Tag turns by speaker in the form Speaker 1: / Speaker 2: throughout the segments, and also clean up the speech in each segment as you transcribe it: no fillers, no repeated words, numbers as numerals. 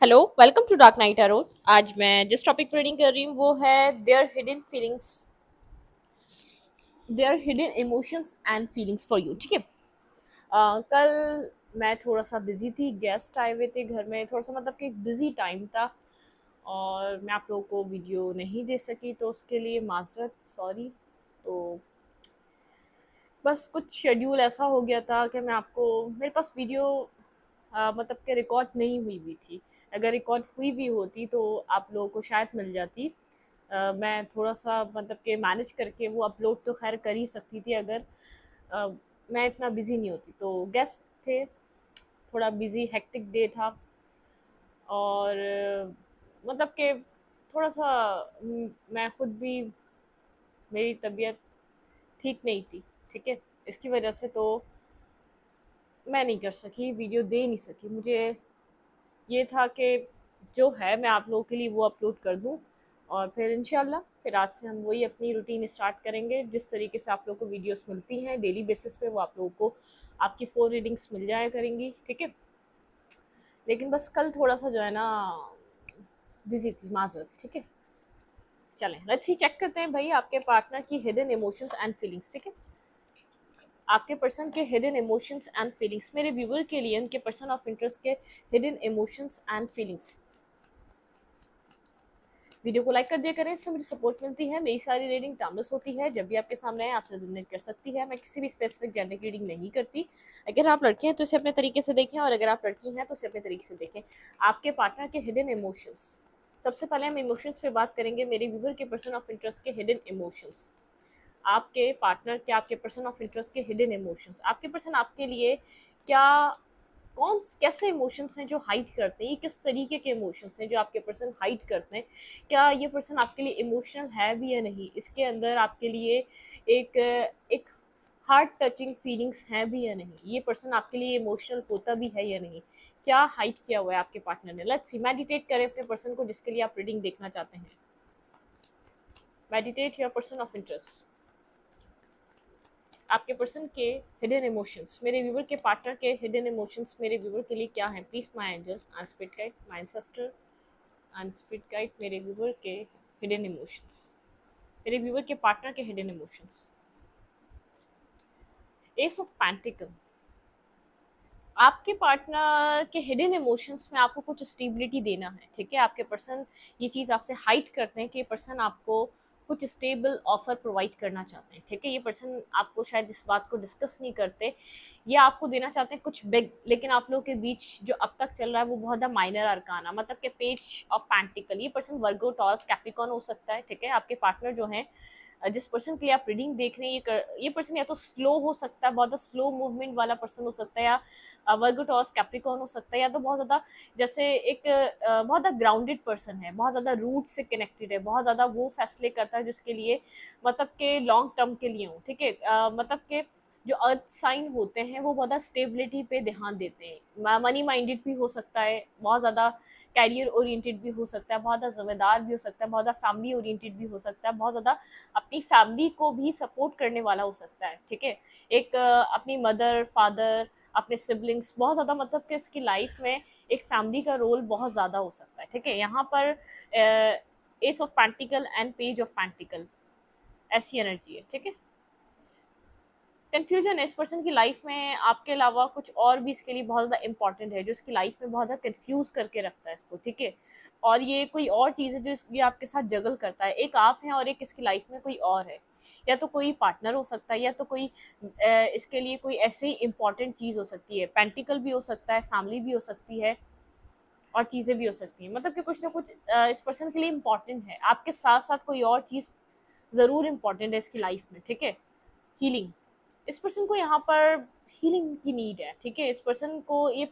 Speaker 1: Hello, welcome to dark night arrow. आज मैं जिस टॉपिक पर रीडिंग कर रही हूँ वो है there hidden feelings, there hidden emotions and feelings for you. ठीक है। कल मैं थोड़ा सा बिजी थी, गेस्ट आए हुए थे घर में, थोड़ा सा मतलब कि एक बिजी टाइम था और मैं आप लोगों को वीडियो नहीं दे सकी, तो उसके लिए माजरत, सॉरी। तो बस कुछ शेड्यूल ऐसा हो गया था कि मैं आपको, मेरे पास वीडियो मतलब कि रिकॉर्ड नहीं हुई भी थी। अगर रिकॉर्ड हुई भी होती तो आप लोगों को शायद मिल जाती। मैं थोड़ा सा मतलब कि मैनेज करके वो अपलोड तो खैर कर ही सकती थी अगर अ, मैं इतना बिज़ी नहीं होती। तो गेस्ट थे, थोड़ा बिज़ी हेक्टिक डे था और मतलब कि थोड़ा सा मैं खुद भी, मेरी तबीयत ठीक नहीं थी। ठीक है, इसकी वजह से तो मैं नहीं कर सकी, वीडियो दे नहीं सकी। मुझे ये था कि जो है मैं आप लोगों के लिए वो अपलोड कर दूं और फिर इंशाल्लाह फिर आज से हम वही अपनी रूटीन स्टार्ट करेंगे। जिस तरीके से आप लोगों को वीडियोस मिलती हैं डेली बेसिस पे, वो आप लोगों को आपकी 4 रीडिंग्स मिल जाया करेंगी। ठीक है, लेकिन बस कल थोड़ा सा जो है ना बिजी थी, माजरत। ठीक है, चलें लेट्स ही चेक करते हैं भाई आपके पार्टनर की हिडन इमोशंस एंड फीलिंग्स। ठीक है, आपके पर्सन के हिडन इमोशंस एंड फीलिंग्स, मेरे व्यूवर के लिए उनके पर्सन ऑफ इंटरेस्ट के hidden emotions and feelings. Video को लाइक कर दिया करें, इससे मुझे सपोर्ट मिलती है। मेरी सारी रीडिंग टाइमलेस होती है, जब भी आपके सामने आए आपसे रिजोनेट कर सकती है। मैं किसी भी स्पेसिफिक जेंडर की रीडिंग नहीं करती। अगर आप लड़के हैं तो इसे अपने तरीके से देखें और अगर आप लड़की हैं तो इसे अपने तरीके से देखें। आपके पार्टनर के हिडन इमोशंस, सबसे पहले हम इमोशंस पे बात करेंगे। मेरे व्यूवर के पर्सन ऑफ इंटरेस्ट के हिडन इमोशंस, आपके पार्टनर के, आपके पर्सन ऑफ इंटरेस्ट के हिडन इमोशंस। आपके पर्सन आपके लिए क्या, कौन कैसे इमोशंस हैं जो हाइड करते हैं, ये किस तरीके के इमोशंस हैं जो आपके पर्सन हाइड करते हैं। क्या ये पर्सन आपके लिए इमोशनल है भी या नहीं, इसके अंदर आपके लिए एक एक हार्ट टचिंग फीलिंग्स हैं भी या नहीं, ये पर्सन आपके लिए इमोशनल होता भी है या नहीं, क्या हाइड किया हुआ है आपके पार्टनर ने। लेट्स सी, मेडिटेट करें अपने पर्सन को जिसके लिए आप रीडिंग देखना चाहते हैं। Meditate your person of interest. आपके पर्सन के हिडन इमोशंस, मेरे व्यूवर के पार्टनर के हिडन इमोशंस मेरे व्यूवर के लिए क्या हैं। Please my angels and spirit guide, my ancestor and spirit guide, मेरे व्यूवर के हिडन इमोशंस, मेरे व्यूवर के पार्टनर के hidden emotions. Ace of pentacles, आपके पार्टनर के हिडन इमोशंस में आपको कुछ स्टेबिलिटी देना है। ठीक है, आपके पर्सन ये चीज़ आपसे हाइड करते हैं कि ये पर्सन आपको कुछ स्टेबल ऑफर प्रोवाइड करना चाहते हैं। ठीक है, ये पर्सन आपको शायद इस बात को डिस्कस नहीं करते, ये आपको देना चाहते हैं कुछ बिग, लेकिन आप लोगों के बीच जो अब तक चल रहा है वो बहुत ज़्यादा माइनर अरकाना, मतलब कि पेज ऑफ पेंटिकल। ये पर्सन वर्गो, टॉरस, कैप्रिकॉर्न हो सकता है। ठीक है, आपके पार्टनर जो हैं, जिस पर्सन के लिए आप रीडिंग देख रहे हैं, ये पर्सन या तो स्लो हो सकता है, बहुत ज़्यादा स्लो मूवमेंट वाला पर्सन हो सकता है, या वर्गो, टॉरस, कैप्रिकॉर्न हो सकता है, या तो बहुत ज़्यादा जैसे एक बहुत ज़्यादा ग्राउंडेड पर्सन है, बहुत ज़्यादा रूट से कनेक्टेड है, बहुत ज़्यादा वो फैसले करता है जिसके लिए मतलब के लॉन्ग टर्म के लिए हो। ठीक है, मतलब के जो अर्थ साइन होते हैं वो बहुत ज़्यादा स्टेबिलिटी पे ध्यान देते हैं। मनी माइंडेड भी हो सकता है, बहुत ज़्यादा कैरियर ओरिएंटेड भी हो सकता है, बहुत ज़्यादा जिम्मेदार भी हो सकता है, बहुत ज़्यादा फैमिली ओरिएंटेड भी हो सकता है, बहुत ज़्यादा अपनी फैमिली को भी सपोर्ट करने वाला हो सकता है। ठीक है, एक अपनी मदर, फादर, अपने सिबलिंग्स, बहुत ज़्यादा मतलब कि इसकी लाइफ में एक फैमिली का रोल बहुत ज़्यादा हो सकता है। ठीक है, यहाँ पर S of pentacle and page of pentacle ऐसी एनर्जी है। ठीक है, कन्फ्यूजन है इस पर्सन की लाइफ में, आपके अलावा कुछ और भी इसके लिए बहुत ज़्यादा इंपॉर्टेंट है जो इसकी लाइफ में बहुत ज़्यादा कन्फ्यूज़ करके रखता है इसको। ठीक है, और ये कोई और चीज़ है जो ये आपके साथ जगल करता है। एक आप हैं और एक इसकी लाइफ में कोई और है, या तो कोई पार्टनर हो सकता है, या तो कोई इसके लिए कोई ऐसी इंपॉर्टेंट चीज़ हो सकती है। पेंटिकल भी हो सकता है, फैमिली भी हो सकती है, और चीज़ें भी हो सकती हैं। मतलब कि कुछ ना कुछ इस पर्सन के लिए इम्पॉर्टेंट है, आपके साथ साथ कोई और चीज़ ज़रूर इम्पॉर्टेंट है इसकी लाइफ में। ठीक है, हीलिंग, इस पर्सन को यहाँ पर हीलिंग की नीड है। ठीक है, इस पर्सन को ये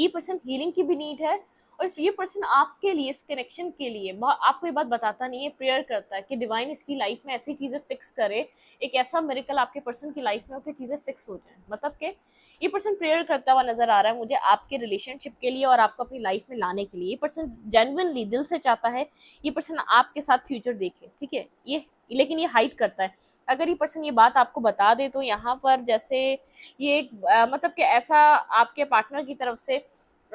Speaker 1: पर्सन हीलिंग की भी नीड है, और ये पर्सन आपके लिए, इस कनेक्शन के लिए आपको ये बात बताता नहीं है, प्रेयर करता है कि डिवाइन इसकी लाइफ में ऐसी चीज़ें फिक्स करे, एक ऐसा मिरेकल आपके पर्सन की लाइफ में हो कि चीज़ें फिक्स हो जाएं। मतलब कि ये पर्सन प्रेयर करता हुआ नजर आ रहा है मुझे आपके रिलेशनशिप के लिए और आपको अपनी लाइफ में लाने के लिए। ये पर्सन जेन्युइनली दिल से चाहता है ये पर्सन आपके साथ फ्यूचर देखे। ठीक है, ये लेकिन ये हाइड करता है। अगर ये पर्सन ये बात आपको बता दे तो यहाँ पर जैसे ये एक मतलब कि ऐसा आपके पार्टनर की तरफ से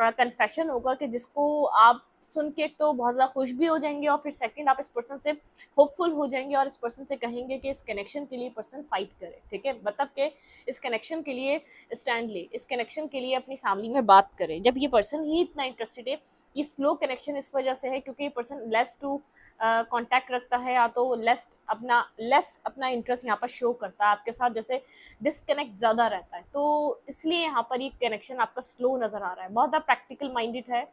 Speaker 1: कन्फेशन होगा कि जिसको आप सुन के तो बहुत ज़्यादा खुश भी हो जाएंगे, और फिर सेकंड आप इस पर्सन से होपफुल हो जाएंगे और इस पर्सन से कहेंगे कि इस कनेक्शन के लिए पर्सन फाइट करे, ठीक है, मतलब कि इस कनेक्शन के लिए स्टैंड ले, इस कनेक्शन के लिए अपनी फैमिली में बात करे। जब ये पर्सन ही इतना इंटरेस्टेड है, ये स्लो कनेक्शन इस वजह से है क्योंकि ये पर्सन लेस टू कांटेक्ट रखता है, या तो लेस अपना इंटरेस्ट यहाँ पर शो करता है आपके साथ, जैसे डिस्कनेक्ट ज़्यादा रहता है, तो इसलिए यहाँ पर ये कनेक्शन आपका स्लो नज़र आ रहा है। बहुत ज़्यादा प्रैक्टिकल माइंडेड है,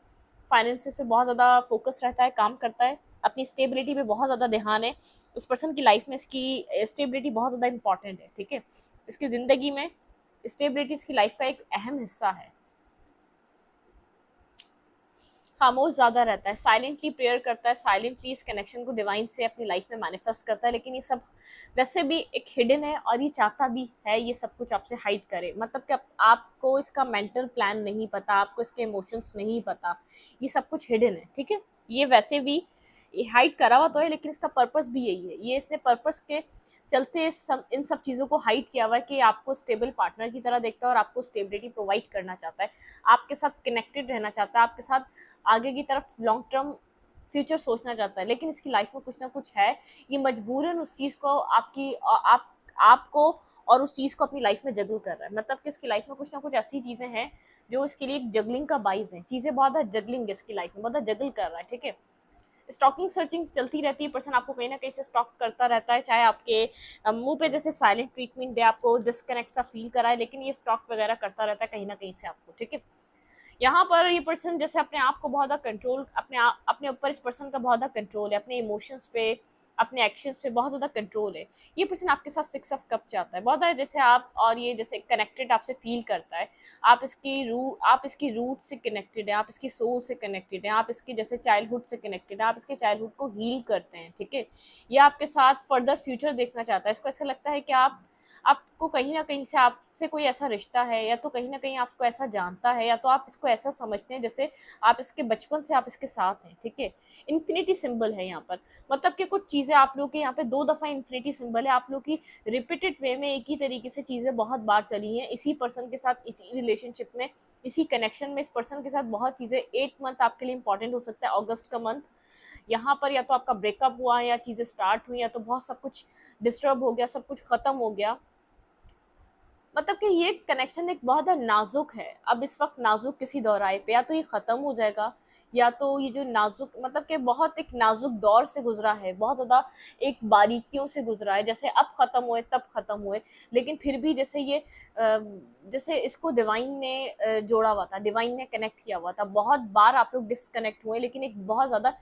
Speaker 1: फाइनेंसेस पे बहुत ज़्यादा फोकस रहता है, काम करता है, अपनी स्टेबिलिटी पे बहुत ज़्यादा ध्यान है। उस पर्सन की लाइफ में इसकी स्टेबिलिटी बहुत ज़्यादा इंपॉर्टेंट है, ठीक है, इसकी ज़िंदगी में स्टेबिलिटी इसकी लाइफ का एक अहम हिस्सा है। खामोश ज़्यादा रहता है, साइलेंटली प्रेयर करता है, साइलेंटली इस कनेक्शन को डिवाइन से अपनी लाइफ में मैनिफेस्ट करता है, लेकिन ये सब वैसे भी एक हिडन है और ये चाहता भी है ये सब कुछ आपसे हाइड करे, मतलब कि आपको इसका मेंटल प्लान नहीं पता, आपको इसके इमोशंस नहीं पता, ये सब कुछ हिडन है, ठीक है। ये वैसे भी हाइड करा हुआ तो है, लेकिन इसका पर्पस भी यही है, ये इसने पर्पस के चलते इन सब चीज़ों को हाइड किया हुआ है कि आपको स्टेबल पार्टनर की तरह देखता है और आपको स्टेबिलिटी प्रोवाइड करना चाहता है, आपके साथ कनेक्टेड रहना चाहता है, आपके साथ आगे की तरफ लॉन्ग टर्म फ्यूचर सोचना चाहता है, लेकिन इसकी लाइफ में कुछ ना कुछ है, ये मजबूरन उस चीज़ को आपको और उस चीज़ को अपनी लाइफ में जगल कर रहा है, मतलब कि इसकी लाइफ में कुछ ना कुछ ऐसी चीज़ें हैं जो इसके लिए जगलिंग का बाइस है, चीज़ें बहुत ज़्यादा जगलिंग है इसकी लाइफ में, बहुत ज़्यादा जगल कर रहा है, ठीक है। स्टॉकिंग सर्चिंग चलती रहती है, पर्सन आपको कहीं ना कहीं से स्टॉक करता रहता है, चाहे आपके मुंह पे जैसे साइलेंट ट्रीटमेंट दे, आपको डिस्कनेक्ट सा फील कराए, लेकिन ये स्टॉक वगैरह करता रहता है कहीं ना कहीं से आपको, ठीक है। यहाँ पर ये पर्सन जैसे अपने आप को बहुत ज़्यादा कंट्रोल, अपने ऊपर इस पर्सन का बहुत ज़्यादा कंट्रोल है, अपने इमोशंस पे, अपने एक्शंस पे बहुत ज़्यादा कंट्रोल है। ये पर्सन आपके साथ 6 ऑफ कप चाहता है, बहुत ज़्यादा जैसे आप और ये जैसे कनेक्टेड आपसे फील करता है, आप इसकी रूट से कनेक्टेड है, आप इसकी सोल से कनेक्टेड है, आप इसकी जैसे चाइल्डहुड से कनेक्टेड है, आप इसके चाइल्डहुड को हील करते हैं, ठीक है। ये आपके साथ फर्दर फ्यूचर देखना चाहता है, इसको ऐसा लगता है कि आपको कहीं ना कहीं से आपसे कोई ऐसा रिश्ता है, या तो कहीं ना कहीं आपको ऐसा जानता है, या तो आप इसको ऐसा समझते हैं जैसे आप इसके बचपन से आप इसके साथ हैं, ठीक है। इन्फिनिटी सिंबल है यहाँ पर, मतलब कि कुछ चीज़ें आप लोग के यहाँ पे 2 दफ़ा इन्फिनिटी सिंबल है, आप लोग की रिपीटेड वे में एक ही तरीके से चीज़ें बहुत बार चली हैं, इसी पर्सन के साथ, इसी रिलेशनशिप में, इसी कनेक्शन में, इस पर्सन के साथ बहुत चीज़ें। 8 मंथ आपके लिए इंपॉर्टेंट हो सकता है, अगस्त का मंथ, यहाँ पर या तो आपका ब्रेकअप हुआ, या चीज़ें स्टार्ट हुई, या तो बहुत सब कुछ डिस्टर्ब हो गया, सब कुछ ख़त्म हो गया, मतलब कि ये कनेक्शन एक बहुत ज़्यादा नाजुक है। अब इस वक्त नाजुक किसी दौराहे पे या तो ये ख़त्म हो जाएगा, या तो ये जो नाजुक, मतलब कि बहुत एक नाजुक दौर से गुजरा है, बहुत ज़्यादा एक बारीकियों से गुजरा है, जैसे अब ख़त्म हुए तब ख़त्म हुए, लेकिन फिर भी जैसे ये जैसे इसको डिवाइन ने जोड़ा हुआ था, डिवाइन ने कनेक्ट किया हुआ था, बहुत बार आप लोग डिसकनेक्ट हुए, लेकिन एक बहुत ज़्यादा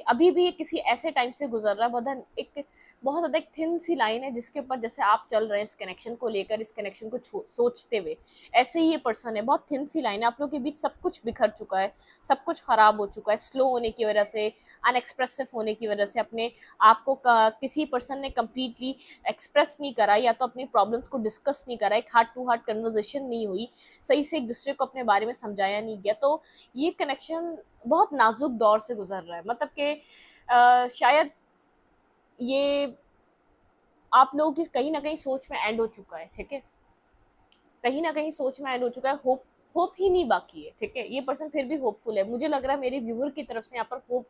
Speaker 1: अभी भी किसी ऐसे टाइम से गुजर रहा है, बहुत ज़्यादा एक थिन सी लाइन है जिसके ऊपर जैसे आप चल रहे हैं इस कनेक्शन को लेकर, इस कनेक्शन को सोचते हुए, ऐसे ही ये पर्सन है, बहुत थिन सी लाइन है, आप लोग के बीच सब कुछ बिखर चुका है, सब कुछ ख़राब हो चुका है, स्लो होने की वजह से, अनएक्सप्रेसिव होने की वजह से, अपने आप को किसी पर्सन ने कम्प्लीटली एक्सप्रेस नहीं करा, या तो अपनी प्रॉब्लम्स को डिस्कस नहीं करा, एक हार्ट टू हार्ट कन्वर्सेशन नहीं हुई, सही से एक दूसरे को अपने बारे में समझाया नहीं गया, तो ये कनेक्शन बहुत नाजुक दौर से गुजर रहा है, मतलब कि शायद ये आप लोगों की कहीं ना कहीं सोच में एंड हो चुका है, ठीक है, कहीं ना कहीं सोच में एंड हो चुका है, होप ही नहीं बाकी है, ठीक है। ये पर्सन फिर भी होपफुल है, मुझे लग रहा है मेरे व्यूअर की तरफ से यहाँ पर होप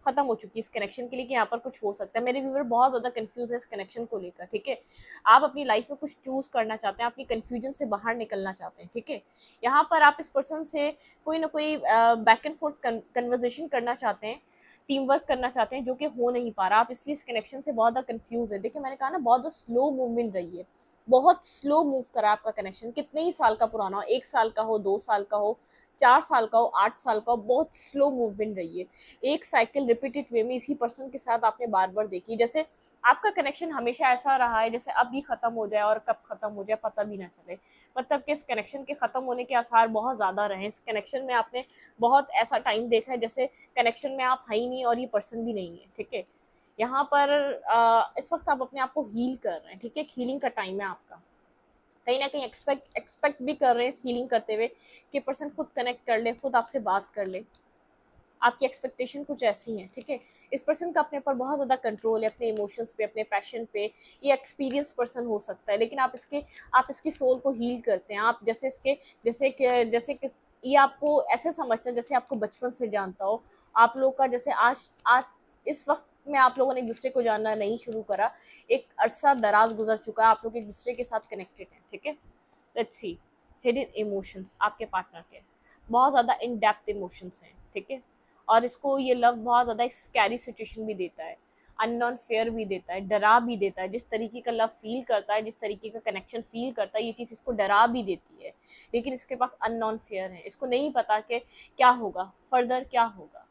Speaker 1: खत्म हो चुकी है इस कनेक्शन के लिए कि यहाँ पर कुछ हो सकता है। मेरे व्यूअर बहुत ज़्यादा कंफ्यूज है इस कनेक्शन को लेकर, ठीक है। आप अपनी लाइफ में कुछ चूज़ करना चाहते हैं, अपनी कन्फ्यूजन से बाहर निकलना चाहते हैं, ठीक है। यहाँ पर आप इस पर्सन से कोई ना कोई बैक एंड फोर्थ कन्वर्जेशन करना चाहते हैं, टीम वर्क करना चाहते हैं, जो कि हो नहीं पा रहा, आप इसलिए इस कनेक्शन से बहुत ज़्यादा कंफ्यूज है। देखिए मैंने कहा ना, बहुत ज़्यादा स्लो मूवमेंट रही है, बहुत स्लो मूव करा आपका कनेक्शन, कितने ही साल का पुराना हो, 1 साल का हो, 2 साल का हो, 4 साल का हो, 8 साल का हो, बहुत स्लो मूवमेंट रही है। एक साइकिल रिपीटेड वे में इसी पर्सन के साथ आपने बार बार देखी, जैसे आपका कनेक्शन हमेशा ऐसा रहा है जैसे अब ही खत्म हो जाए और कब खत्म हो जाए पता भी ना चले, मतलब कि इस कनेक्शन के ख़त्म होने के आसार बहुत ज़्यादा रहे। इस कनेक्शन में आपने बहुत ऐसा टाइम देखा है जैसे कनेक्शन में आप है ही नहीं और ये पर्सन भी नहीं है, ठीक है। यहाँ पर इस वक्त आप अपने आप को हील कर रहे हैं, ठीक है, हीलिंग का टाइम है आपका, कहीं ना कहीं एक्सपेक्ट भी कर रहे हैं इस हीलिंग करते हुए कि पर्सन खुद कनेक्ट कर ले, खुद आपसे बात कर ले, आपकी एक्सपेक्टेशन कुछ ऐसी है, ठीक है। इस पर्सन का अपने ऊपर बहुत ज़्यादा कंट्रोल है, अपने इमोशंस पे, अपने पैशन पे, ये एक्सपीरियंस पर्सन हो सकता है, लेकिन आप इसकी सोल को हील करते हैं, आप जैसे ये आपको ऐसे समझता है जैसे आपको बचपन से जानता हो। आप लोग का जैसे आज आज इस वक्त में आप लोगों ने एक दूसरे को जानना नहीं शुरू करा, एक अरसा दराज गुजर चुका है, आप लोग एक दूसरे के साथ कनेक्टेड हैं, ठीक है। लेट्स सी हिडन इमोशंस आपके पार्टनर के बहुत ज़्यादा इन डेप्थ इमोशंस हैं, ठीक है। और इसको ये लव बहुत ज़्यादा एक स्कैरी सिचुएशन भी देता है, अननोन फेयर भी देता है, डरा भी देता है। जिस तरीके का लव फील करता है, जिस तरीके का कनेक्शन फील करता है, ये चीज़ इसको डरा भी देती है। लेकिन इसके पास अननोन फेयर है, इसको नहीं पता कि क्या होगा फर्दर, क्या होगा,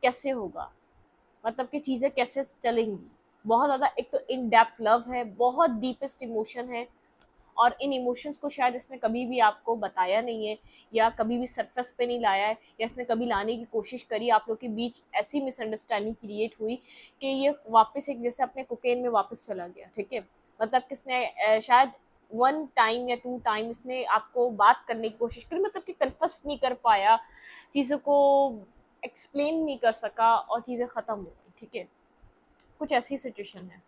Speaker 1: कैसे होगा, मतलब कि चीज़ें कैसे चलेंगी। बहुत ज़्यादा एक तो इन डेप्थ लव है, बहुत डीपेस्ट इमोशन है, और इन इमोशंस को शायद इसने कभी भी आपको बताया नहीं है, या कभी भी सरफेस पे नहीं लाया है, या इसने कभी लाने की कोशिश करी। आप लोग के बीच ऐसी मिसअंडरस्टैंडिंग क्रिएट हुई कि ये वापस एक जैसे अपने कोकेन में वापस चला गया, ठीक है। मतलब किसने शायद 1 टाइम या 2 टाइम इसने आपको बात करने की कोशिश करी, मतलब कि कन्फर्स नहीं कर पाया, चीज़ों को एक्सप्लेन नहीं कर सका, और चीज़ें ख़त्म हो गई, ठीक है। कुछ ऐसी सिचुएशन है।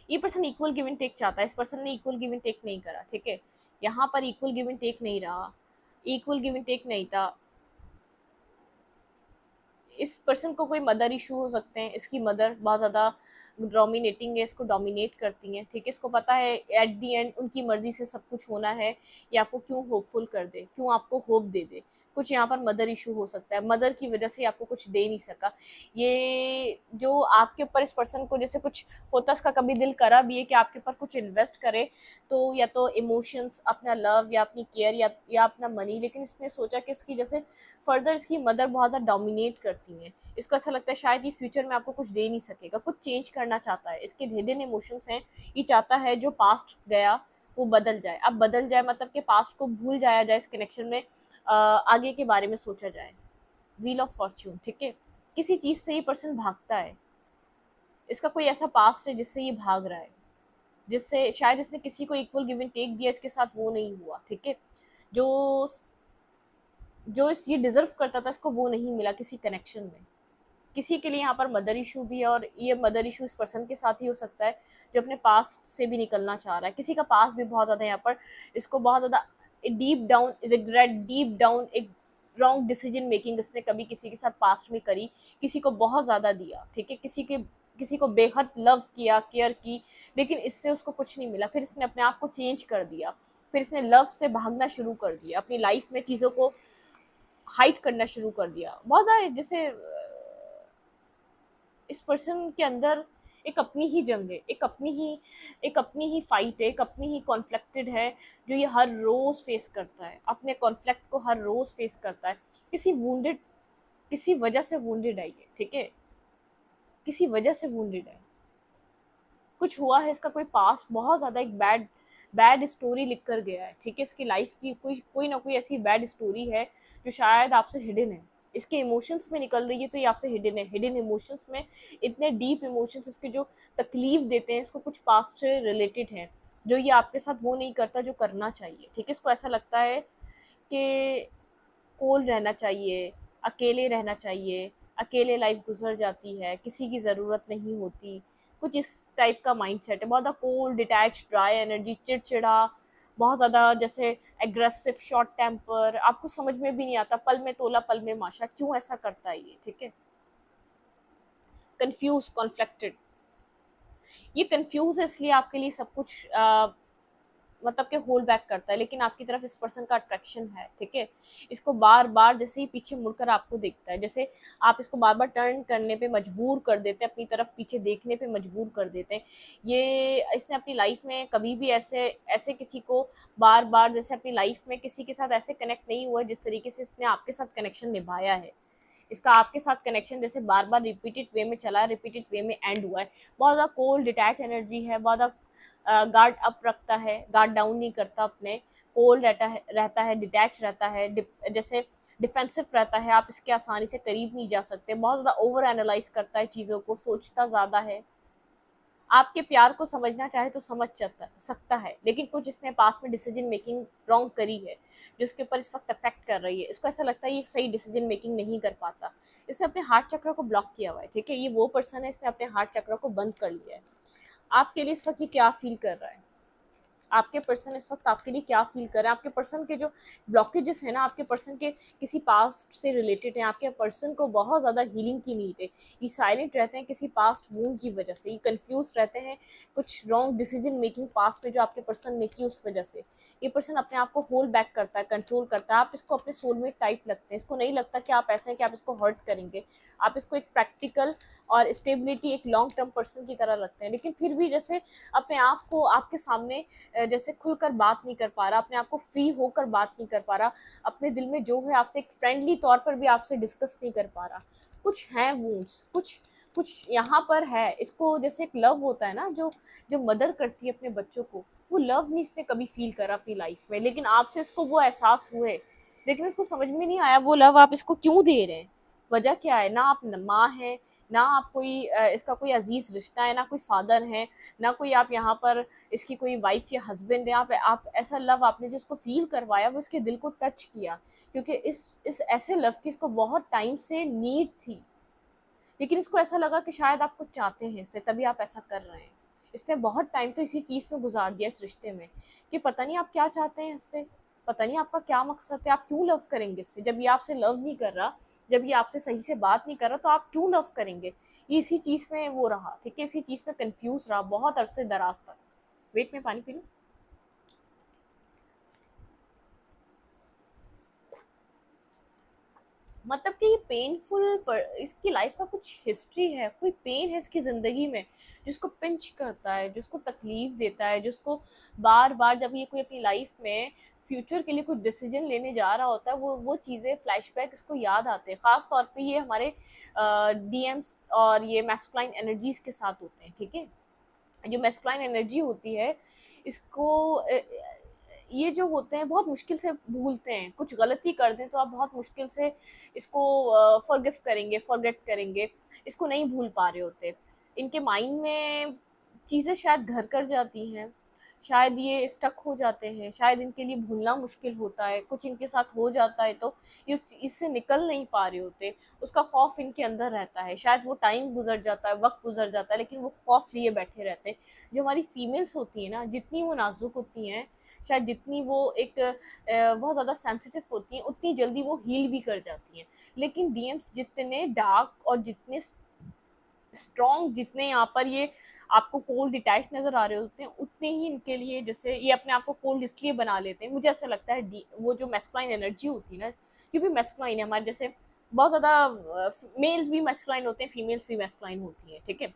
Speaker 1: ये person equal give and take चाहता है, इस पर्सन ने इक्वल गिव एंड टेक नहीं करा, ठीक है। यहाँ पर इक्वल गिव एंड टेक नहीं रहा, इक्वल गिव एंड टेक नहीं था। इस पर्सन को कोई मदर इशू हो सकते हैं, इसकी मदर बहुत ज़्यादा डोमिनेटिंग है, इसको डोमिनेट करती हैं, ठीक है। इसको पता है एट दी एंड उनकी मर्ज़ी से सब कुछ होना है, ये आपको क्यों होपफुल कर दे, क्यों आपको होप दे दे। कुछ यहाँ पर मदर इशू हो सकता है, मदर की वजह से आपको कुछ दे नहीं सका। ये जो आपके ऊपर इस पर्सन को जैसे कुछ होता, इसका कभी दिल करा भी है कि आपके ऊपर कुछ इन्वेस्ट करे, तो या तो इमोशंस, अपना लव, या अपनी केयर, या अपना मनी। लेकिन इसने सोचा कि इसकी जैसे फर्दर इसकी मदर बहुत ज़्यादा डोमिनेट करती हैं, इसको ऐसा लगता है शायद ये फ्यूचर में आपको कुछ दे नहीं सकेगा, कुछ चेंज करना चाहता है। इसके हिडन इमोशंस हैं, ये चाहता है जो पास्ट गया वो बदल जाए। अब बदल जाए मतलब कि पास्ट को भूल जाया जाए, इस कनेक्शन में आगे के बारे में सोचा जाए। व्हील ऑफ फॉर्च्यून, ठीक है। किसी चीज़ से ये पर्सन भागता है, इसका कोई ऐसा पास्ट है जिससे ये भाग रहा है, जिससे शायद इसने किसी को इक्वल गिव एंड टेक दिया, इसके साथ वो नहीं हुआ, ठीक है। जो जो ये डिजर्व करता था, इसको वो नहीं मिला किसी कनेक्शन में। किसी के लिए यहाँ पर मदर इशू भी है, और ये मदर इशू इस पर्सन के साथ ही हो सकता है जो अपने पास्ट से भी निकलना चाह रहा है। किसी का पास्ट भी बहुत ज़्यादा यहाँ पर इसको बहुत ज़्यादा deep down regret, deep down एक रॉन्ग डिसीजन मेकिंग इसने कभी किसी के साथ पास्ट में करी, किसी को बहुत ज़्यादा दिया, ठीक है, किसी को बेहद लव किया, केयर की, लेकिन इससे उसको कुछ नहीं मिला। फिर इसने अपने आप को चेंज कर दिया, फिर इसने लव से भागना शुरू कर दिया, अपनी लाइफ में चीज़ों को हाइड करना शुरू कर दिया। बहुत ज़्यादा जैसे इस पर्सन के अंदर एक अपनी ही जंग है, एक अपनी ही फाइट है, एक अपनी ही कॉन्फ्लिक्टेड है, जो ये हर रोज़ फेस करता है, अपने कॉन्फ्लिक्ट को हर रोज़ फेस करता है। किसी वजह से वुंडेड है ये, ठीक है, किसी वजह से वुंडेड है, कुछ हुआ है, इसका कोई पास्ट बहुत ज़्यादा एक बैड स्टोरी लिख कर गया है, ठीक है। इसकी लाइफ की कोई ना कोई ऐसी बैड स्टोरी है जो शायद आपसे हिडन है, इसके इमोशंस में निकल रही है, तो ये आपसे हिडन है। हिडन इमोशंस में इतने डीप इमोशंस इसके जो तकलीफ देते हैं, इसको कुछ पास्ट से रिलेटेड है, जो ये आपके साथ वो नहीं करता जो करना चाहिए, ठीक है। इसको ऐसा लगता है कि कोल रहना चाहिए, अकेले रहना चाहिए, अकेले लाइफ गुजर जाती है, किसी की ज़रूरत नहीं होती, कुछ इस टाइप का माइंडसेट है। बहुत ज़्यादा कोल्ड, डिटैच, ड्राई एनर्जी, चिड़चिड़ा, बहुत ज़्यादा जैसे एग्रेसिव, शॉर्ट टेम्पर, आपको समझ में भी नहीं आता, पल में तोला पल में माशा, क्यों ऐसा करता है ये, ठीक है। कंफ्यूज, कॉन्फ्लिक्टेड, ये कंफ्यूज है इसलिए आपके लिए सब कुछ मतलब कि होल्ड बैक करता है, लेकिन आपकी तरफ इस पर्सन का अट्रैक्शन है, ठीक है। इसको बार बार जैसे ही पीछे मुड़कर आपको देखता है, जैसे आप इसको बार बार टर्न करने पे मजबूर कर देते हैं, अपनी तरफ पीछे देखने पे मजबूर कर देते हैं। ये इसने अपनी लाइफ में कभी भी ऐसे ऐसे किसी को बार बार जैसे अपनी लाइफ में किसी के साथ ऐसे कनेक्ट नहीं हुआ जिस तरीके से इसने आपके साथ कनेक्शन निभाया है। इसका आपके साथ कनेक्शन जैसे बार बार रिपीटेड वे में चला है, रिपीटेड वे में एंड हुआ है। बहुत ज़्यादा कोल्ड डिटैच एनर्जी है, बहुत ज़्यादा गार्ड अप रखता है, गार्ड डाउन नहीं करता, अपने कोल्ड रहता है, डिटैच रहता है, जैसे डिफेंसिव रहता है, आप इसके आसानी से करीब नहीं जा सकते। बहुत ज़्यादा ओवर एनालाइज करता है चीज़ों को, सोचता ज़्यादा है। आपके प्यार को समझना चाहे तो समझ सकता है, लेकिन कुछ इसने पास में डिसीजन मेकिंग रॉन्ग करी है जो इसके ऊपर इस वक्त अफेक्ट कर रही है। इसको ऐसा लगता है ये सही डिसीजन मेकिंग नहीं कर पाता, इसने अपने हार्ट चक्र को ब्लॉक किया हुआ है, ठीक है। ये वो पर्सन है, इसने अपने हार्ट चक्र को बंद कर लिया है। आपके लिए इस वक्त ये क्या फील कर रहा है, आपके पर्सन इस वक्त आपके लिए क्या फील कर रहे हैं, आपके पर्सन के जो ब्लॉकेजेस हैं ना, आपके पर्सन के किसी पास्ट से रिलेटेड हैं, आपके पर्सन को बहुत ज़्यादा हीलिंग की नीड है। ये साइलेंट रहते हैं किसी पास्ट वूंड की वजह से, ये कंफ्यूज रहते हैं कुछ रॉन्ग डिसीजन मेकिंग पास्ट में जो आपके पर्सन ने की उस वजह से। ये पर्सन अपने आप को होल्ड बैक करता है, कंट्रोल करता है। आप इसको अपने सोलमेट टाइप लगते हैं, इसको नहीं लगता कि आप ऐसे हैं कि आप इसको हर्ट करेंगे। आप इसको एक प्रैक्टिकल और स्टेबिलिटी, एक लॉन्ग टर्म पर्सन की तरह लगते हैं, लेकिन फिर भी जैसे अपने आप को आपके सामने जैसे खुलकर बात नहीं कर पा रहा, अपने आप को फ्री होकर बात नहीं कर पा रहा, अपने दिल में जो है आपसे एक फ्रेंडली तौर पर भी आपसे डिस्कस नहीं कर पा रहा। कुछ है वूंड्स, कुछ यहाँ पर है। इसको जैसे एक लव होता है ना, जो जो मदर करती है अपने बच्चों को, वो लव नहीं इसने कभी फील करा अपनी लाइफ में, लेकिन आपसे इसको वो एहसास हुए, लेकिन इसको समझ में नहीं आया वो लव आप इसको क्यों दे रहे हैं, वजह क्या है। ना आप माँ हैं, ना आप कोई इसका कोई अजीज रिश्ता है, ना कोई फादर है, ना कोई आप यहाँ पर इसकी कोई वाइफ या हस्बैंड है। आप ऐसा लव आपने जिसको फील करवाया वो इसके दिल को टच किया, क्योंकि इस ऐसे लव की इसको बहुत टाइम से नीड थी, लेकिन इसको ऐसा लगा कि शायद आप कुछ चाहते हैं इससे, तभी आप ऐसा कर रहे हैं। इसने बहुत टाइम तो इसी चीज़ में गुजार दिया इस रिश्ते में, कि पता नहीं आप क्या चाहते हैं इससे, पता नहीं आपका क्या मकसद है, आप क्यों लव करेंगे इससे। जब ये आपसे लव नहीं कर रहा, जब ये आपसे सही से बात नहीं कर रहा, तो आप क्यों लव करेंगे। ये इसी चीज़ में वो रहा, ठीक है, इसी चीज़ में कंफ्यूज रहा बहुत अरसे दराज तक। वेट में पानी पी लूं। मतलब कि ये पेनफुल, इसकी लाइफ का कुछ हिस्ट्री है, कोई पेन है इसकी ज़िंदगी में जिसको पिंच करता है, जिसको तकलीफ देता है, जिसको बार बार जब ये कोई अपनी लाइफ में फ्यूचर के लिए कुछ डिसीजन लेने जा रहा होता है, वो चीज़ें फ्लैशबैक इसको याद आते हैं। ख़ास तौर पे ये हमारे डीएम्स और ये मैस्कुलाइन एनर्जीज के साथ होते हैं, ठीक है। जो मैस्कुलाइन एनर्जी होती है, इसको ये जो होते हैं बहुत मुश्किल से भूलते हैं, कुछ गलती कर दें तो आप बहुत मुश्किल से इसको फॉरगिव करेंगे, फॉरगेट करेंगे, इसको नहीं भूल पा रहे होते। इनके माइंड में चीज़ें शायद घर कर जाती हैं, शायद ये स्टक हो जाते हैं, शायद इनके लिए भूलना मुश्किल होता है, कुछ इनके साथ हो जाता है तो ये इससे निकल नहीं पा रहे होते, उसका खौफ इनके अंदर रहता है। शायद वो टाइम गुजर जाता है, वक्त गुजर जाता है, लेकिन वो खौफ लिए बैठे रहते हैं। जो हमारी फीमेल्स होती हैं ना, जितनी वो नाजुक होती हैं, शायद जितनी वो एक बहुत ज़्यादा सेंसिटिव होती हैं, उतनी जल्दी वो हील भी कर जाती हैं। लेकिन डीएम्स जितने डार्क और जितने स्ट्रॉन्ग, जितने यहाँ पर ये आपको कोल्ड डिटैच नज़र आ रहे होते हैं, उतने ही इनके लिए जैसे ये अपने आप को कोल्ड इसलिए बना लेते हैं। मुझे ऐसा लगता है वो जो मैस्कुलाइन एनर्जी होती है ना, क्योंकि मैस्कुलाइन है हमारे जैसे बहुत ज़्यादा मेल्स भी मैस्कुलाइन होते हैं, फीमेल्स भी मैस्कुलाइन होती हैं, ठीक है।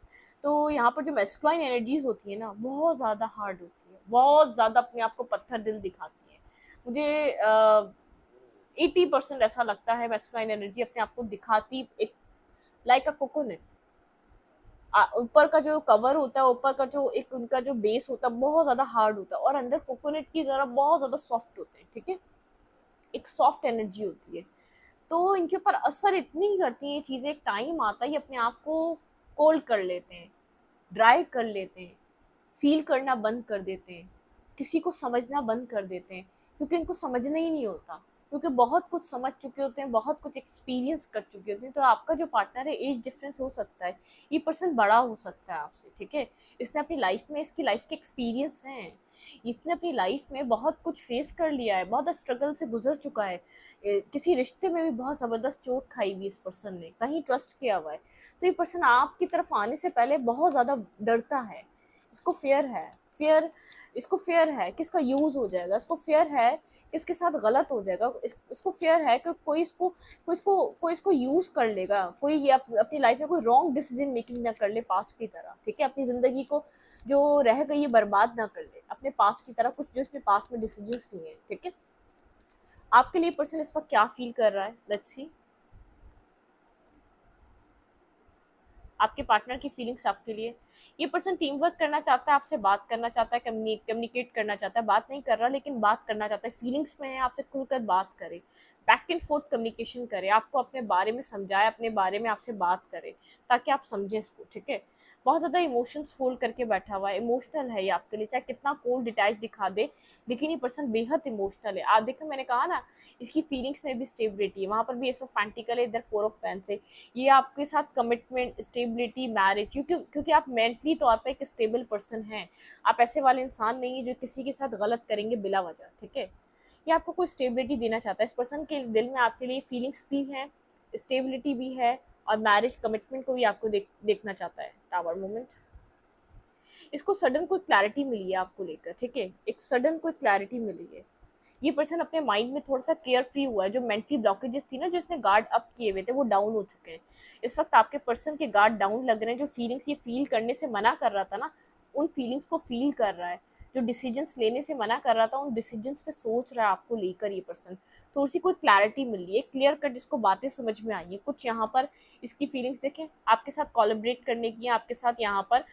Speaker 1: तो यहाँ पर जो मैस्कुलाइन एनर्जीज होती है ना, बहुत ज़्यादा हार्ड होती है, बहुत ज़्यादा अपने आप को पत्थर दिल दिखाती है। मुझे 80% ऐसा लगता है मैस्कुलाइन एनर्जी अपने आप को दिखाती एक लाइक अ कोकोनट। ऊपर का जो कवर होता है, ऊपर का जो एक उनका जो बेस होता है बहुत ज़्यादा हार्ड होता है, और अंदर कोकोनट की तरह बहुत ज़्यादा सॉफ्ट होते हैं, ठीक है। एक सॉफ्ट एनर्जी होती है, तो इनके ऊपर असर इतनी ही करती हैं ये चीज़ें। एक टाइम आता है ये अपने आप को कोल्ड कर लेते हैं, ड्राई कर लेते हैं, फील करना बंद कर देते हैं, किसी को समझना बंद कर देते हैं, क्योंकि इनको समझना ही नहीं होता, क्योंकि बहुत कुछ समझ चुके होते हैं, बहुत कुछ एक्सपीरियंस कर चुके होते हैं। तो आपका जो पार्टनर है, एज डिफरेंस हो सकता है, ये पर्सन बड़ा हो सकता है आपसे, ठीक है। इसने अपनी लाइफ में, इसकी लाइफ के एक्सपीरियंस हैं, इसने अपनी लाइफ में बहुत कुछ फेस कर लिया है, बहुत स्ट्रगल से गुजर चुका है, किसी रिश्ते में भी बहुत ज़बरदस्त चोट खाई हुई इस पर्सन ने, कहीं ट्रस्ट किया हुआ है। तो ये पर्सन आपकी तरफ आने से पहले बहुत ज़्यादा डरता है, इसको फेयर है, फेयर, इसको फेयर है कि इसका यूज़ हो जाएगा, इसको फेयर है कि इसके साथ गलत हो जाएगा, इसको फेयर है कि कोई इसको यूज़ कर लेगा, कोई ये अपनी लाइफ में कोई रॉन्ग डिसीजन मेकिंग ना कर ले पास्ट की तरह, ठीक है। अपनी ज़िंदगी को जो रह गई है बर्बाद ना कर ले अपने पास्ट की तरह, कुछ जो इसने पास्ट में डिसीजंस लिए हैं, ठीक है। आपके लिए पर्सन इस वक्त क्या फील कर रहा है, लेट्स सी। आपके पार्टनर की फीलिंग्स आपके लिए। ये पर्सन टीम वर्क करना चाहता है, आपसे बात करना चाहता है, कम्युनिकेट करना चाहता है, बात नहीं कर रहा लेकिन बात करना चाहता है, फीलिंग्स में है, आपसे खुलकर बात करे, बैक एंड फोर्थ कम्युनिकेशन करे, आपको अपने बारे में समझाए, अपने बारे में आपसे बात करे ताकि आप समझें इसको, ठीक है। बहुत ज़्यादा इमोशंस होल्ड करके बैठा हुआ है, इमोशनल है ये आपके लिए, चाहे कितना कोल्ड डिटैच दिखा दे, लेकिन ये पर्सन बेहद इमोशनल है। आप देखो मैंने कहा ना, इसकी फीलिंग्स में भी स्टेबिलिटी है, वहाँ पर भी एस ऑफ पेंटिकल है, इधर फोर ऑफ फैंस है। ये आपके साथ कमिटमेंट, स्टेबिलिटी, मैरिज, क्योंकि आप मेंटली तौर पर एक स्टेबल पर्सन हैं। आप ऐसे वाले इंसान नहीं है जो किसी के साथ गलत करेंगे बिला वजह, ठीक है। ये आपको कोई स्टेबिलिटी देना चाहता है। इस पर्सन के दिल में आपके लिए फीलिंग्स भी हैं, स्टेबिलिटी भी है, और मैरिज कमिटमेंट को भी आपको देखना चाहता है। टावर मोमेंट, इसको सडन कोई क्लैरिटी मिली है आपको लेकर, ठीक है, एक सडन कोई क्लैरिटी मिली है। ये पर्सन अपने माइंड में थोड़ा सा केयर फ्री हुआ है। जो मेंटली ब्लॉकेजेस थी ना, जो इसने गार्ड अप किए हुए थे, वो डाउन हो चुके हैं। इस वक्त आपके पर्सन के गार्ड डाउन लग रहे हैं। जो फीलिंग्स ये फील करने से मना कर रहा था ना, उन फीलिंग्स को फील कर रहा है। जो डिसीजंस लेने से मना कर रहा था, उन डिसीजंस पे सोच रहा है आपको लेकर ये पर्सन। तो उसी को क्लैरिटी मिल रही है, क्लियर कट इसको बातें समझ में आई है। कुछ यहाँ पर इसकी फीलिंग्स देखें, आपके साथ कोलैबोरेट करने की, आपके साथ यहाँ पर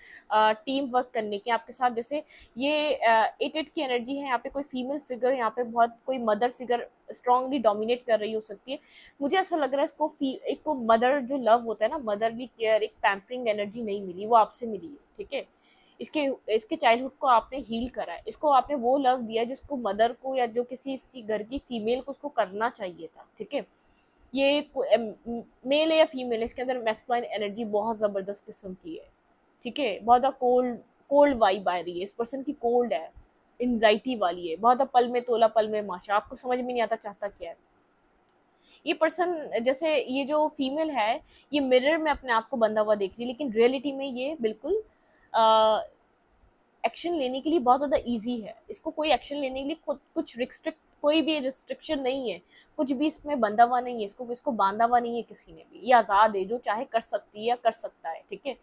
Speaker 1: टीम वर्क करने की, आपके साथ जैसे ये 8 की एनर्जी है। यहाँ पे कोई फीमेल फिगर, यहाँ पे बहुत कोई मदर फिगर स्ट्रांगली डोमिनेट कर रही हो सकती है। मुझे ऐसा लग रहा है इसको एक को मदर जो लव होता है ना, मदरली केयर, एक पैम्परिंग एनर्जी नहीं मिली, वो आपसे मिली है, ठीक है। इसके चाइल्डहुड को आपने हील करा है, इसको आपने वो लव दिया जिसको मदर को या जो किसी इसकी घर की फीमेल को उसको करना चाहिए था, ठीक है। ये मेल है या फीमेल, इसके अंदर मैस्कुलाइन एनर्जी बहुत ज़बरदस्त किस्म की है, ठीक है। बहुत ज़्यादा कोल्ड वाइब आ रही है, इस पर्सन की कोल्ड है, एंजाइटी वाली है, बहुत पल में तोला पल में माशा, आपको समझ में नहीं आता चाहता क्या है। ये पर्सन, जैसे ये जो फीमेल है, ये मिरर में अपने आप को बंधा हुआ देख रही है, लेकिन रियलिटी में ये बिल्कुल एक्शन लेने के लिए बहुत ज़्यादा इजी है। इसको कोई एक्शन लेने के लिए कुछ कोई भी रिस्ट्रिक्शन नहीं है, कुछ भी इसमें बंधा हुआ नहीं है, इसको बांधा हुआ नहीं है किसी ने भी। ये आज़ाद है, जो चाहे कर सकती है या कर सकता है, ठीक है।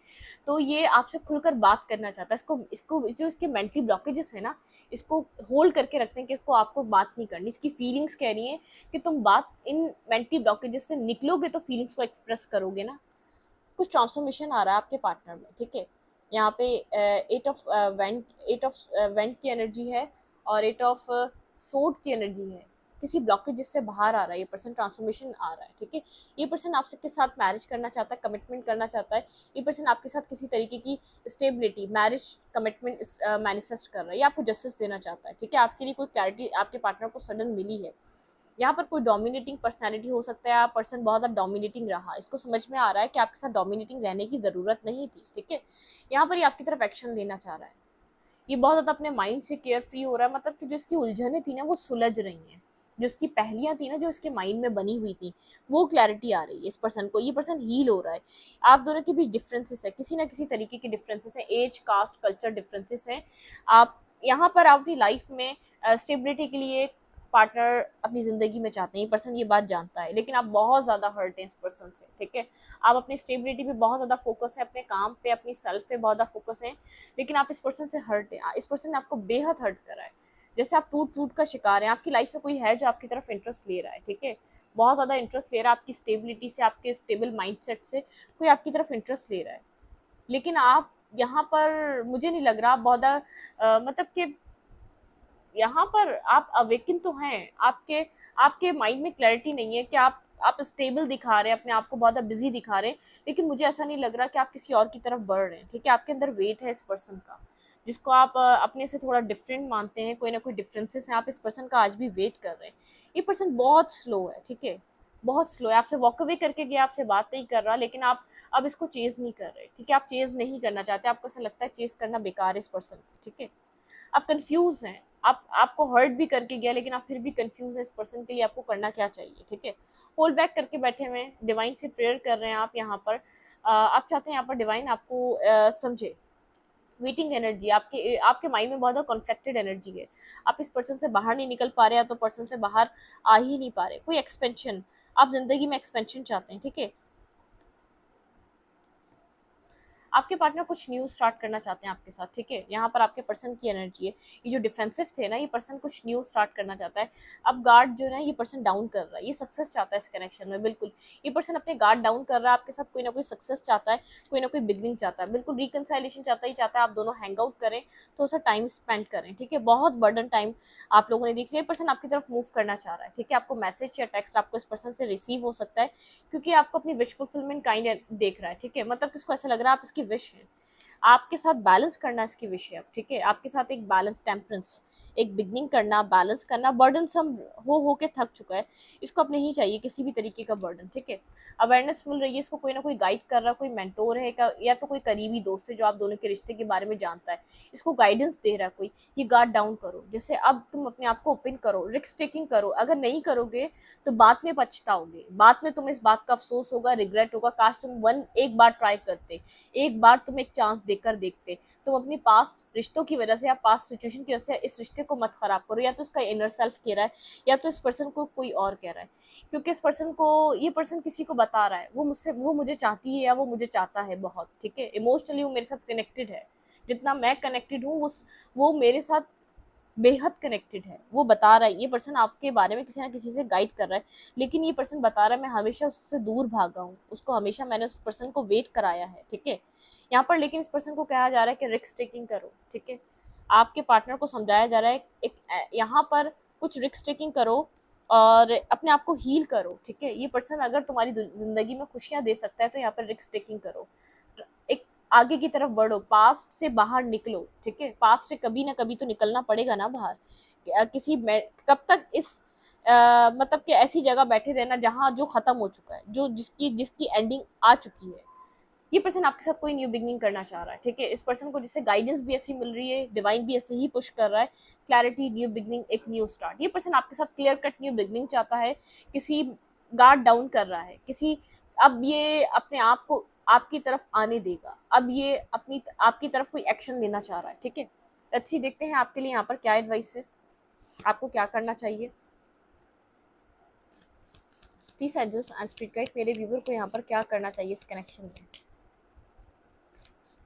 Speaker 1: तो ये आपसे खुलकर बात करना चाहता है। इसको जो इसके मेंटली ब्लॉकेजेस है ना, इसको होल्ड करके रखते हैं कि इसको आपको बात नहीं करनी। इसकी फीलिंग्स कह रही हैं कि तुम बात इन मेंटली ब्लॉकेजेस से निकलोगे तो फीलिंग्स को एक्सप्रेस करोगे ना। कुछ ट्रांसफॉर्मेशन आ रहा है आपके पार्टनर में, ठीक है। यहाँ पे 8 ऑफ वेंट की एनर्जी है और 8 ऑफ सोड की एनर्जी है। किसी ब्लॉकेज जिससे बाहर आ रहा है, ये पर्सन ट्रांसफॉर्मेशन आ रहा है, ठीक है। ये पर्सन आपसे के साथ मैरिज करना चाहता है, कमिटमेंट करना चाहता है। ये पर्सन आपके साथ किसी तरीके की स्टेबिलिटी, मैरिज कमिटमेंट मैनिफेस्ट कर रहा है, ये आपको जस्टिस देना चाहता है, ठीक है। आपके लिए कोई क्लैरिटी आपके पार्टनर को सडन मिली है। यहाँ पर कोई डोमिनेटिंग पर्सनैलिटी हो सकता है, आप पर्सन बहुत ज़्यादा डोमिनेटिंग रहा, इसको समझ में आ रहा है कि आपके साथ डोमिनेटिंग रहने की ज़रूरत नहीं थी, ठीक है। यहाँ पर ये आपकी तरफ एक्शन लेना चाह रहा है। ये बहुत ज़्यादा अपने माइंड से केयर फ्री हो रहा है, मतलब कि जो इसकी उलझनें थी ना, वो सुलझ रही हैं। जो इसकी पहलियाँ थी ना, जो इसके माइंड में बनी हुई थी, वो क्लैरिटी आ रही है इस पर्सन को। ये पर्सन हील हो रहा है। आप दोनों के बीच डिफरेंसेस है, किसी ना किसी तरीके के डिफरेंसेस हैं, एज, कास्ट, कल्चर डिफरेंसेस हैं। आप यहाँ पर अपनी लाइफ में स्टेबिलिटी के लिए पार्टनर अपनी ज़िंदगी में चाहते हैं, ये पर्सन ये बात जानता है, लेकिन आप बहुत ज़्यादा हर्ट हैं इस पर्सन से, ठीक है। आप अपनी स्टेबिलिटी पे बहुत ज़्यादा फोकस है, अपने काम पे, अपनी सेल्फ पे बहुत ज़्यादा फोकस है, लेकिन आप इस पर्सन से हर्ट हैं। इस पर्सन ने आपको बेहद हर्ट करा है, जैसे आप टूट का शिकार हैं। आपकी लाइफ में कोई है जो आपकी तरफ इंटरेस्ट ले रहा है, ठीक है, बहुत ज़्यादा इंटरेस्ट ले रहा है आपकी स्टेबिलिटी से, आपके स्टेबल माइंडसेट से कोई आपकी तरफ इंटरेस्ट ले रहा है। लेकिन आप यहाँ पर, मुझे नहीं लग रहा आप बहुत मतलब कि यहाँ पर आप अवेकन तो हैं, आपके माइंड में क्लैरिटी नहीं है कि आप स्टेबल दिखा रहे हैं अपने आप को, बहुत बिजी दिखा रहे हैं, लेकिन मुझे ऐसा नहीं लग रहा कि आप किसी और की तरफ बढ़ रहे हैं, ठीक है। आपके अंदर वेट है इस पर्सन का, जिसको आप अपने से थोड़ा डिफरेंट मानते हैं, कोई ना कोई डिफरेंसेस हैं, आप इस पर्सन का आज भी वेट कर रहे हैं। ये पर्सन बहुत स्लो है, ठीक है, बहुत स्लो है। आपसे वॉक अवे करके गया, आपसे बात नहीं कर रहा, लेकिन आप अब इसको चेज नहीं कर रहे, ठीक है। आप चेज नहीं करना चाहते, आपको ऐसा लगता है चेज करना बेकार है इस पर्सन को, ठीक है। आप कंफ्यूज हैं, आपको हर्ट भी करके गया, लेकिन आप फिर भी कंफ्यूज है इस पर्सन के लिए आपको करना क्या चाहिए, ठीक है। होल्ड बैक करके बैठे हुए हैं, डिवाइन से प्रेयर कर रहे हैं आप यहाँ पर। आप चाहते हैं यहाँ पर डिवाइन आपको समझे। वेटिंग एनर्जी, आपके माइंड में बहुत ज़्यादा कॉन्फ्लिक्टेड एनर्जी है। आप इस पर्सन से बाहर नहीं निकल पा रहे, या तो पर्सन से बाहर आ ही नहीं पा रहे। कोई एक्सपेंशन, आप जिंदगी में एक्सपेंशन चाहते हैं, ठीक है। आपके पार्टनर कुछ न्यू स्टार्ट करना चाहते हैं आपके साथ, ठीक है। यहाँ पर आपके पर्सन की एनर्जी है, ये जो डिफेंसिव थे ना, ये पर्सन कुछ न्यू स्टार्ट करना चाहता है। अब गार्ड जो है ये पर्सन डाउन कर रहा है, ये सक्सेस चाहता है इस कनेक्शन में, बिल्कुल। ये पर्सन अपने गार्ड डाउन कर रहा है आपके साथ, कोई ना कोई सक्सेस चाहता है, कोई ना कोई बिगनिंग चाहता है, बिल्कुल रिकनसाइलेशन चाहता है आप दोनों हैंग आउट करें, तो उसे टाइम स्पेंड करें, ठीक है। बहुत बर्डन टाइम आप लोगों ने देख लिया, पर्सन आपकी तरफ मूव करना चाह रहा है, ठीक है। आपको मैसेज या टेक्स्ट आपको इस पर्सन से रिसीव हो सकता है, क्योंकि आपको अपनी विश फुलफिलमेंट काइंड देख रहा है, ठीक है। मतलब किसको ऐसा लग रहा है आप इसकी विश है, आपके साथ बैलेंस करना इसकी विषय अब, ठीक है, आपके साथ एक बैलेंस, टेम्परेंस, एक बिगनिंग करना, बैलेंस करना, बर्डन सम हो के थक चुका है, इसको अब नहीं चाहिए किसी भी तरीके का बर्डन, ठीक है। अवेयरनेस मिल रही है, इसको कोई ना कोई गाइड कर रहा है, कोई मेंटोर है या तो कोई करीबी दोस्त है जो आप दोनों के रिश्ते के बारे में जानता है, इसको गाइडेंस दे रहा है कोई, ये गार्ड डाउन करो, जैसे अब तुम अपने आप को ओपन करो, रिस्क टेकिंग करो। अगर नहीं करोगे तो बाद में पछताओगे, बाद में तुम्हें इस बात का अफसोस होगा, रिग्रेट होगा, काश तुम एक बार ट्राई करते, एक बार तुम एक चांस देकर देखते। तुम अपनी पास्ट रिश्तों की वजह से या पास्ट सिचुएशन की वजह से इस रिश्ते को मत खराब करो, या तो इसका इनर सेल्फ कह रहा है या तो इस पर्सन को कोई और कह रहा है, क्योंकि इस पर्सन को, ये पर्सन किसी को बता रहा है वो मुझे चाहती है या वो मुझे चाहता है बहुत, ठीक है, इमोशनली वो मेरे साथ कनेक्टेड है, जितना मैं कनेक्टेड हूँ वो मेरे साथ बेहद कनेक्टेड है। वो बता रहा है, ये पर्सन आपके बारे में किसी ना किसी से गाइड कर रहा है, लेकिन ये पर्सन बता रहा है मैं हमेशा उससे दूर भागा हूँ, उसको हमेशा मैंने उस पर्सन को वेट कराया है, ठीक है। यहाँ पर लेकिन इस पर्सन को कहा जा रहा है कि रिस्क टेकिंग करो, ठीक है। आपके पार्टनर को समझाया जा रहा है एक यहाँ पर कुछ रिस्क टेकिंग करो और अपने आप को हील करो, ठीक है। ये पर्सन अगर तुम्हारी जिंदगी में खुशियां दे सकता है तो यहाँ पर रिस्क टेकिंग करो, एक आगे की तरफ बढ़ो, पास्ट से बाहर निकलो, ठीक है। पास्ट से कभी ना कभी तो निकलना पड़ेगा ना बाहर, कब तक इस मतलब कि ऐसी जगह बैठे रहना जहाँ जो खत्म हो चुका है, जो जिसकी जिसकी एंडिंग आ चुकी है। ये पर्सन आपके साथ कोई न्यू बिगनिंग करना चाह रहा है, ठीक है। इस पर्सन को जिससे गाइडेंस भी ऐसी मिल रही है, डिवाइन भी ऐसे ही पुश कर रहा है, क्लैरिटी, न्यू बिगनिंग, एक न्यू स्टार्ट। ये पर्सन आपके साथ क्लियर कट न्यू बिगनिंग चाहता है, किसी गार्ड डाउन कर रहा है, किसी, अब ये अपने आप को आपकी तरफ आने देगा, अब ये अपनी आपकी तरफ कोई एक्शन लेना चाह रहा है, ठीक है। अच्छी देखते हैं आपके लिए यहाँ पर क्या एडवाइस है, आपको क्या करना चाहिए। Please adjust and speed guide, मेरे व्यूवर को यहाँ पर क्या करना चाहिए इस कनेक्शन में,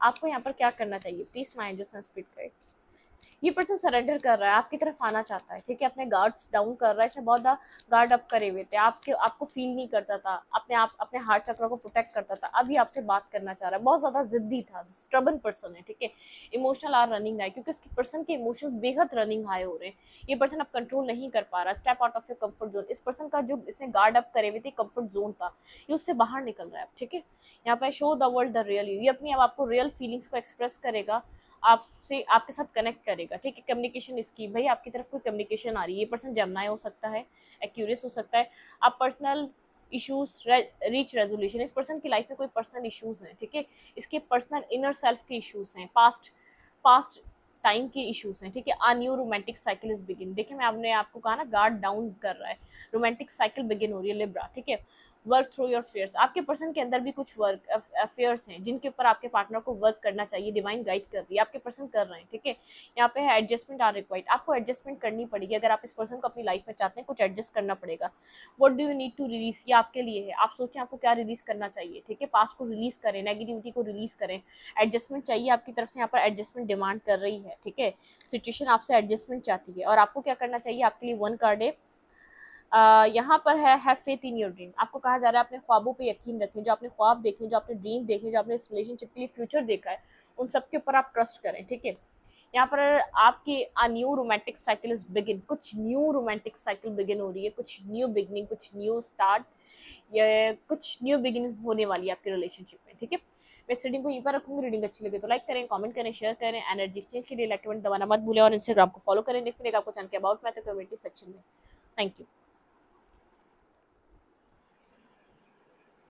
Speaker 1: आपको यहाँ पर क्या करना चाहिए, please my adjust and speed guide. ये पर्सन सरेंडर कर रहा है, आपकी तरफ आना चाहता है, ठीक है, अपने गार्ड्स डाउन कर रहा है, इसने बहुत गार्ड अप करे हुए थे, आपको फील नहीं करता था, अपने हार्ट चक्र को प्रोटेक्ट करता था, अभी आपसे बात करना चाह रहा है, बहुत ज्यादा जिद्दी था, स्टबन पर्सन है, ठीक है। इमोशनल आर रनिंग हाई, क्योंकि इसके पर्सन के इमोशंस बेहद रनिंग हाई हो रहे हैं, ये पर्सन अब कंट्रोल नहीं कर पा रहा, step out of your comfort zone. इस पर्सन का जो इसने गार्ड अप करे हुए थे कंफर्ट जोन था, ये उससे बाहर निकल रहा है, ठीक है। यहाँ पे show the world the real you, ये अपनी अब आपको रियल फीलिंग्स को एक्सप्रेस करेगा, आपसे आपके साथ कनेक्ट करेगा, ठीक है। कम्युनिकेशन इसकी, भाई आपकी तरफ कोई कम्युनिकेशन आ रही है, ये पर्सन जेमिनी हो सकता है, एक्यूरियस हो सकता है, आप पर्सनल इश्यूज रीच रेजोल्यूशन, इस पर्सन की लाइफ में कोई पर्सनल इश्यूज हैं, ठीक है, इसके पर्सनल इनर सेल्फ के इश्यूज हैं, पास्ट टाइम के इश्यूज हैं, ठीक है। A new romantic cycle is begin, देखिए मैं आपने आपको कहा ना गार्ड डाउन कर रहा है, रोमांटिक साइकिल बिगिन हो रही है लिब्रा, ठीक है। वर्क थ्रू योर फेयर्स, आपके पर्सन के अंदर भी कुछ वर्क अफेयर्स हैं जिनके ऊपर आपके पार्टनर को वर्क करना चाहिए, डिवाइन गाइड कर रही है, आपके पर्सन कर रहे हैं, ठीक है। यहाँ पे है एडजस्टमेंट आर रिक्वायर्ड, आपको एडजस्टमेंट करनी पड़ेगी, अगर आप इस पर्सन को अपनी लाइफ में चाहते हैं कुछ एडजस्ट करना पड़ेगा। What do you need to release, ये आपके लिए है, आप सोचें आपको क्या रिलीज करना चाहिए, ठीक है। पास्ट को रिलीज करें, नेगेटिविटी को रिलीज करें, एडजस्टमेंट चाहिए आपकी तरफ से, यहाँ पर एडजस्टमेंट डिमांड कर रही है, ठीक है। सिचुएशन आपसे एडजस्टमेंट चाहती है, और आपको क्या करना चाहिए, आपके लिए वन कार्ड है, यहाँ पर है have faith in your dream, आपको कहा जा रहा है अपने ख्वाबों पे यकीन रखें, जो आपने ख्वाब देखे, जो आपने ड्रीम देखे, जो आपने इस रिलेशनशिप के लिए फ्यूचर देखा है, उन सब के ऊपर आप ट्रस्ट करें, ठीक है। यहाँ पर आपकी new romantic cycle is begin, कुछ न्यू रोमांटिक साइकिल बिगिन हो रही है, कुछ न्यू बिगिनिंग, कुछ न्यू स्टार्ट, या कुछ न्यू बिगिनिंग होने वाली है आपके रिलेशनशिप में, ठीक है। मैं इस रीडिंग को यहीं पर रखूंगी, रीडिंग अच्छी लगे तो लाइक करें, कमेंट करें, शेयर करें, एनर्जी एक्सचेंज के लिए लाइक कमेंट दबाना मत भूलें, और इंस्टाग्राम को फॉलो करें, लिंक मिलेगा आपको चैनल के अबाउट में तो कम्युनिटी सेक्शन में। Thank you.